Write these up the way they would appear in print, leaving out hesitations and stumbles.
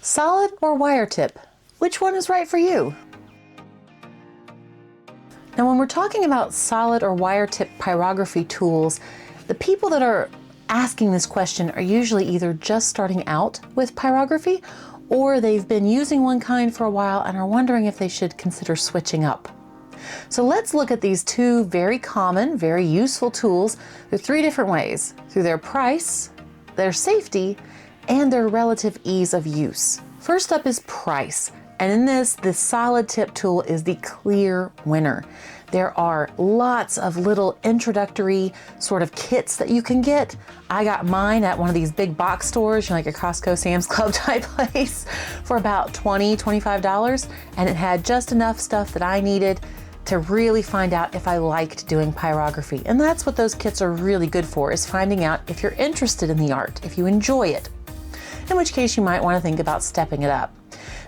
Solid or wire tip? Which one is right for you? Now, when we're talking about solid or wire tip pyrography tools, the people that are asking this question are usually either just starting out with pyrography or they've been using one kind for a while and are wondering if they should consider switching up. So let's look at these two very common, very useful tools through three different ways: through their price, their safety, and their relative ease of use. First up is price. And in this, the solid tip tool is the clear winner. There are lots of little introductory sort of kits that you can get. I got mine at one of these big box stores, like a Costco, Sam's Club type place, for about $20, $25. And it had just enough stuff that I needed to really find out if I liked doing pyrography. And that's what those kits are really good for, is finding out if you're interested in the art, if you enjoy it. In which case you might want to think about stepping it up.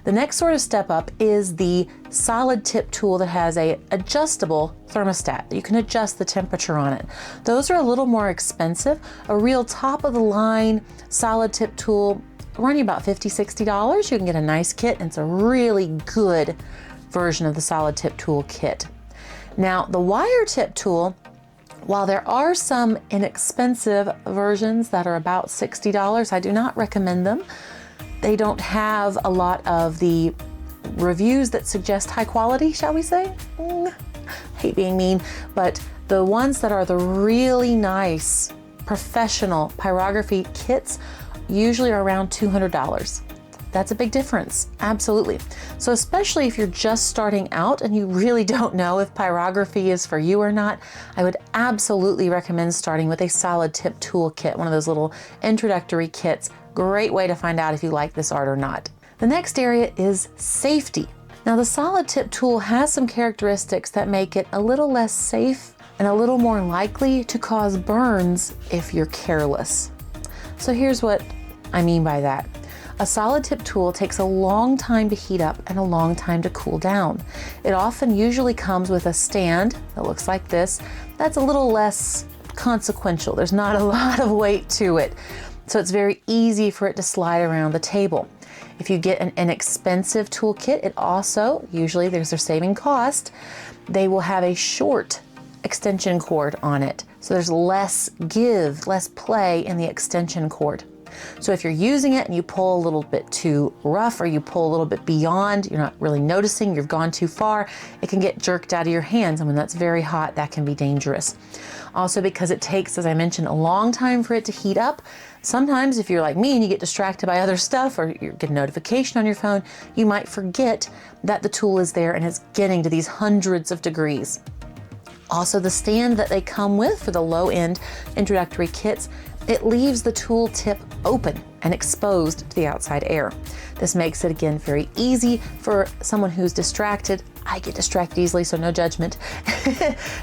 The next sort of step up is the solid tip tool that has a adjustable thermostat. You can adjust the temperature on it. Those are a little more expensive. A real top of the line solid tip tool run you about $50, $60. You can get a nice kit, and it's a really good version of the solid tip tool kit. Now, the wire tip tool, while there are some inexpensive versions that are about $60, I do not recommend them. They don't have a lot of the reviews that suggest high quality, shall we say? Hate being mean, but the ones that are the really nice professional pyrography kits usually are around $200. That's a big difference, absolutely. So especially if you're just starting out and you really don't know if pyrography is for you or not, I would absolutely recommend starting with a solid tip tool kit, one of those little introductory kits. Great way to find out if you like this art or not. The next area is safety. Now, the solid tip tool has some characteristics that make it a little less safe and a little more likely to cause burns if you're careless. So here's what I mean by that. A solid tip tool takes a long time to heat up and a long time to cool down. It often usually comes with a stand that looks like this. That's a little less consequential. There's not a lot of weight to it. So it's very easy for it to slide around the table. If you get an inexpensive toolkit, it also, usually there's their saving cost, they will have a short extension cord on it. So there's less give, less play in the extension cord. So if you're using it and you pull a little bit too rough or you pull a little bit beyond, you're not really noticing, you've gone too far, it can get jerked out of your hands. And when that's very hot, that can be dangerous. Also, because it takes, as I mentioned, a long time for it to heat up, sometimes if you're like me and you get distracted by other stuff or you get a notification on your phone, you might forget that the tool is there and it's getting to these hundreds of degrees. Also, the stand that they come with for the low-end introductory kits, it leaves the tool tip open and exposed to the outside air. This makes it, again, very easy for someone who's distracted. I get distracted easily, so no judgment,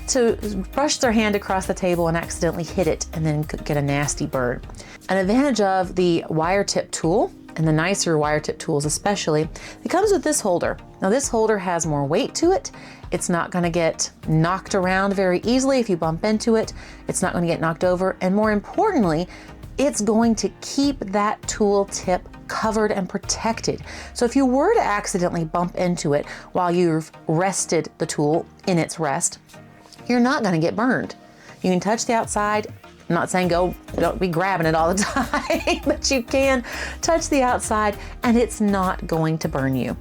to brush their hand across the table and accidentally hit it and then get a nasty burn. An advantage of the wire tip tool, and the nicer wire tip tools especially, it comes with this holder. Now, this holder has more weight to it. It's not going to get knocked around very easily if you bump into it. It's not going to get knocked over. And more importantly, it's going to keep that tool tip covered and protected. So if you were to accidentally bump into it while you've rested the tool in its rest, you're not going to get burned. You can touch the outside. I'm not saying don't be grabbing it all the time, but you can touch the outside and it's not going to burn you.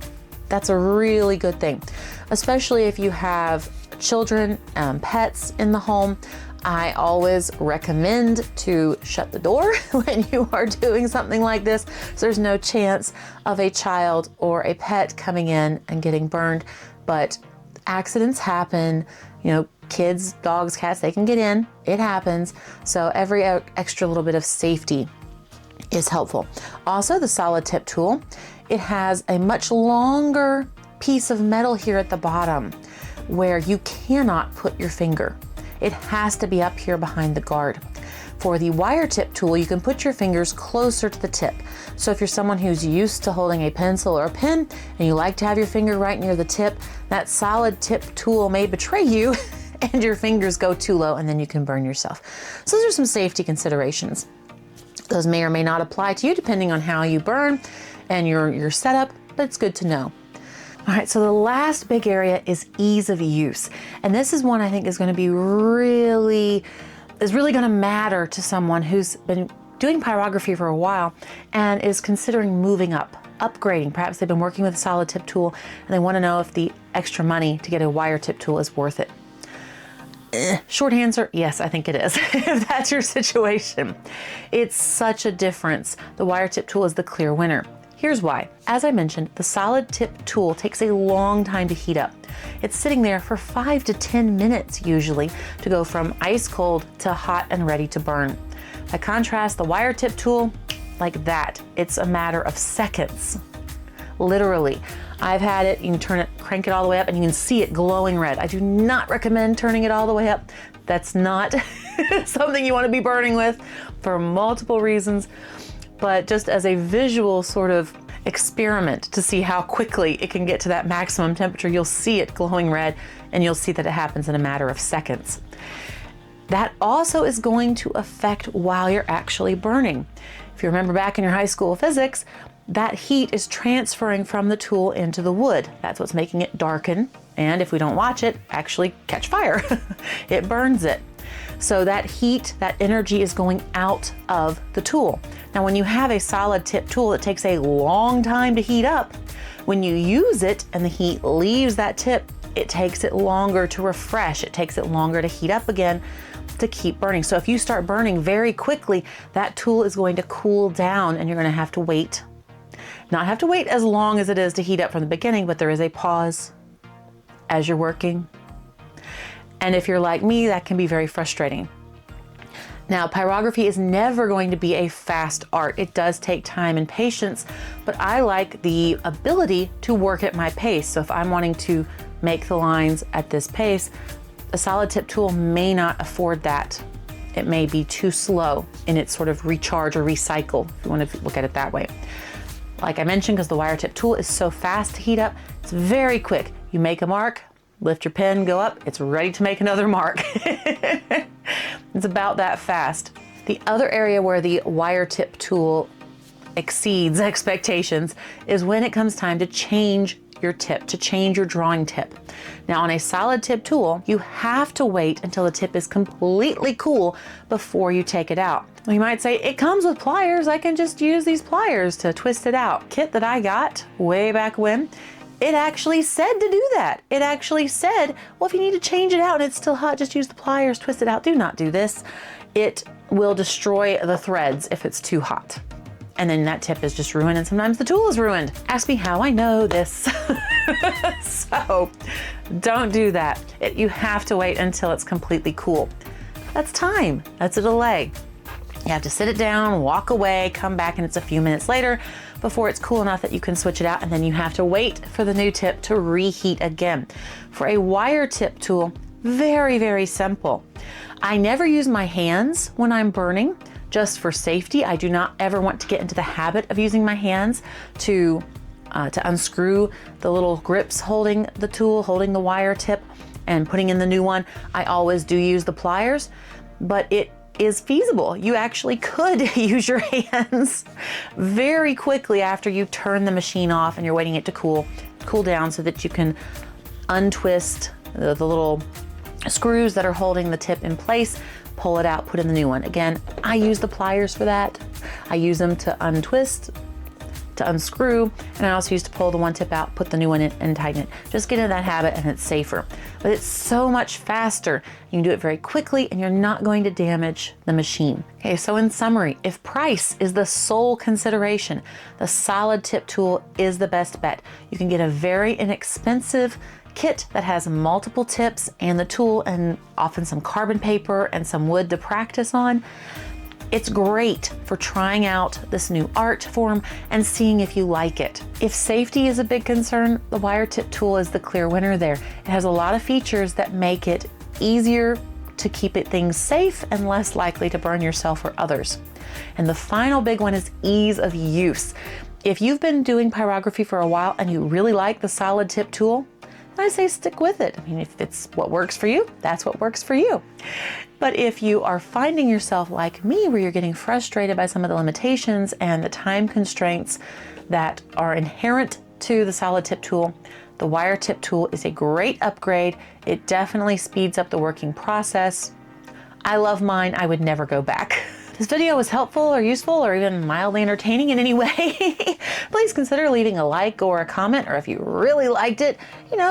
That's a really good thing, especially if you have children, pets in the home. I always recommend to shut the door when you are doing something like this, so there's no chance of a child or a pet coming in and getting burned. But accidents happen, kids, dogs, cats, they can get in, it happens. So every extra little bit of safety is helpful. Also, the solid tip tool, it has a much longer piece of metal here at the bottom where you cannot put your finger. It has to be up here behind the guard. For the wire tip tool, you can put your fingers closer to the tip. So if you're someone who's used to holding a pencil or a pen and you like to have your finger right near the tip, that solid tip tool may betray you and your fingers go too low and then you can burn yourself. So those are some safety considerations. Those may or may not apply to you depending on how you burn and your setup, but it's good to know. All right, so the last big area is ease of use. And this is one I think is going to be really going to matter to someone who's been doing pyrography for a while and is considering moving up, upgrading. Perhaps they've been working with a solid tip tool and they want to know if the extra money to get a wire tip tool is worth it. Short answer, yes, I think it is, if that's your situation. It's such a difference. The wire tip tool is the clear winner. Here's why. As I mentioned, the solid tip tool takes a long time to heat up. It's sitting there for 5 to 10 minutes usually to go from ice cold to hot and ready to burn. By contrast, the wire tip tool, like that, it's a matter of seconds. Literally. I've had it, you can turn it, crank it all the way up and you can see it glowing red. I do not recommend turning it all the way up. That's not something you want to be burning with for multiple reasons. But just as a visual sort of experiment to see how quickly it can get to that maximum temperature, you'll see it glowing red and you'll see that it happens in a matter of seconds. That also is going to affect while you're actually burning. If you remember back in your high school physics, that heat is transferring from the tool into the wood. That's what's making it darken, and if we don't watch it, actually catch fire. It burns it. So that heat, that energy is going out of the tool. Now, when you have a solid tip tool that takes a long time to heat up, when you use it and the heat leaves that tip, it takes it longer to refresh. It takes it longer to heat up again to keep burning. So if you start burning very quickly, that tool is going to cool down and you're going to have to wait. Not have to wait as long as it is to heat up from the beginning, but there is a pause as you're working. And if you're like me, that can be very frustrating. Now, pyrography is never going to be a fast art. It does take time and patience, but I like the ability to work at my pace. So if I'm wanting to make the lines at this pace, a solid tip tool may not afford that. It may be too slow in its sort of recharge or recycle, if you want to look at it that way. Like I mentioned, because the wire tip tool is so fast to heat up, it's very quick. You make a mark, lift your pen, go up, it's ready to make another mark. It's about that fast. The other area where the wire tip tool exceeds expectations is when it comes time to change your tip, to change your drawing tip. Now, on a solid tip tool, you have to wait until the tip is completely cool before you take it out. Well, you might say, it comes with pliers. I can just use these pliers to twist it out. Kit that I got way back when, it actually said to do that. It actually said, well, if you need to change it out and it's still hot, just use the pliers, twist it out. Do not do this. It will destroy the threads if it's too hot. And then that tip is just ruined, and sometimes the tool is ruined. Ask me how I know this. So don't do that. You have to wait until it's completely cool. That's time. That's a delay. You have to sit it down, walk away, come back, and it's a few minutes later before it's cool enough that you can switch it out, and then you have to wait for the new tip to reheat again. For a wire tip tool, very, very simple. I never use my hands when I'm burning, just for safety. I do not ever want to get into the habit of using my hands to unscrew the little grips holding the tool, holding the wire tip, and putting in the new one. I always do use the pliers, but it is feasible. You actually could use your hands very quickly after you turn the machine off and you're waiting it to cool down so that you can untwist the little screws that are holding the tip in place, pull it out, put in the new one. Again, I use the pliers for that. I use them to untwist, to unscrew, and I also use to pull the one tip out, put the new one in and tighten it. Just get into that habit and it's safer. But it's so much faster. You can do it very quickly and you're not going to damage the machine. Okay, so in summary, if price is the sole consideration, the solid tip tool is the best bet. You can get a very inexpensive kit that has multiple tips and the tool and often some carbon paper and some wood to practice on. It's great for trying out this new art form and seeing if you like it. If safety is a big concern, the wire tip tool is the clear winner there. It has a lot of features that make it easier to keep things safe and less likely to burn yourself or others. And the final big one is ease of use. If you've been doing pyrography for a while and you really like the solid tip tool, I say stick with it. I mean, if it's what works for you, that's what works for you. But if you are finding yourself like me, where you're getting frustrated by some of the limitations and the time constraints that are inherent to the solid tip tool, the wire tip tool is a great upgrade. It definitely speeds up the working process. I love mine. I would never go back. If this video was helpful or useful or even mildly entertaining in any way, please consider leaving a like or a comment, or if you really liked it,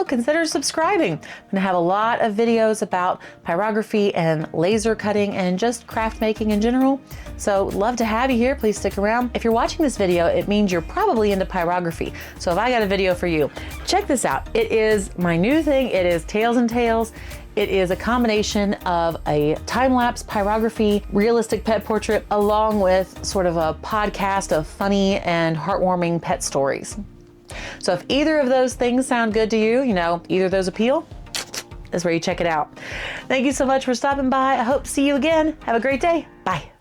consider subscribing. I'm gonna have a lot of videos about pyrography and laser cutting and just craft making in general. So love to have you here. Please stick around. If you're watching this video, it means you're probably into pyrography. So if I got a video for you, check this out. It is my new thing. It is Tails and Tales. It is a combination of a time-lapse pyrography, realistic pet portrait, along with sort of a podcast of funny and heartwarming pet stories. So if either of those things sound good to you, either of those appeal, is where you check it out. Thank you so much for stopping by. I hope to see you again. Have a great day. Bye.